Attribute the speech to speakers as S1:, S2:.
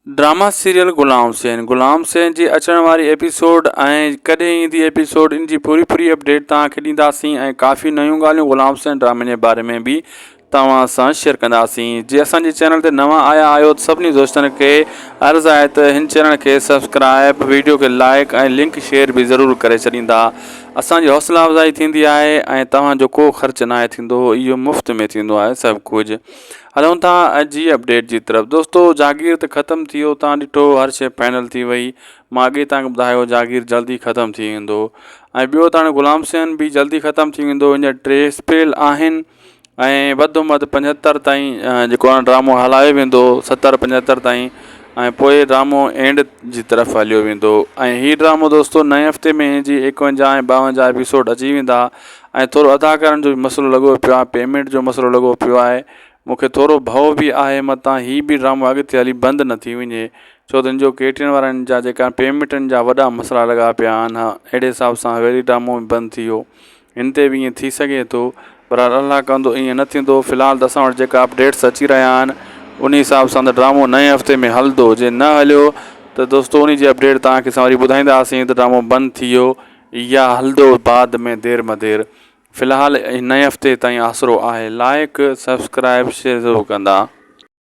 S1: Drama serial Ghulam Hussain जी अचण वारी episode ऐं कॾहिं ईंदी एपिसोड इन जी पूरी अपडेट तव्हांखे ॾींदासीं ऐं काफ़ी नयूं ॻाल्हियूं गुलाम हुसैन ड्रामे जे बारे में बि तव्हां सां शेयर कंदासीं। जे असांजे चैनल ते नवां आया आहियो त सभिनी दोस्तनि खे अर्ज़ु आहे त हिन चैनल खे सब्सक्राइब, वीडियो खे लाइक ऐं लिंक शेयर बि ज़रूरु करे छॾींदा। असांजी हौसला अफ़ज़ाई थींदी आहे ऐं तव्हांजो को ख़र्चु न आहे थींदो, इहो मुफ़्त में थींदो आहे सभु कुझु। हलूं था अॼु जी अपडेट जी तरफ़। दोस्तो जागीर त ख़तमु थी वियो, तव्हां ॾिठो हर शइ फाइनल थी वई। मां अॻे तव्हांखे ॿुधायो जागीर जल्दी ख़तमु थी वेंदो ऐं ॿियो त हाणे गुलाम हुसैन बि जल्दी ख़तमु थी वेंदो। इन जा 3 स्पेल आहिनि ऐं वधि में वधि 75 ताईं जेको आहे ड्रामो हलायो वेंदो, 70-75 ताईं, ऐं पोइ ड्रामो एंड जी तरफ़ हलियो वेंदो। ऐं हीउ ड्रामो दोस्तो नए हफ़्ते में जी 51 ऐं 52 एपिसोड अची वेंदा ऐं थोरो अदाकारनि जो मसइलो लॻो पियो आहे, पेमेंट जो मसइलो लॻो पियो आहे। मूंखे थोरो भउ बि आहे मतां हीउ बि ड्रामो अॻिते हली बंदि न थी वञे, छो त हिन जो केटरिंग वारनि जा जेका पेमेंटनि जा वॾा मसइला लॻा पिया आहिनि। अहिड़े हिसाब सां वरी ड्रामो बंदि थी वियो। हिन ते बि ईअं थी सघे थो, पर अलाह कंदो ईअं न थींदो। फ़िलहालु त असां वटि जेका अपडेट्स अची रहिया आहिनि उन हिसाब सां त ड्रामो नए हफ़्ते में हलंदो। जे न हलियो त दोस्तो उन जी अपडेट तव्हांखे असां वरी ॿुधाईंदासीं त ड्रामो बंदि थी वियो या हलंदो बाद में देर मदेर। फ़िलहालु नए हफ़्ते ताईं आसिरो आहे। लाइक, सब्सक्राइब, शेयर ज़रूरु कंदा।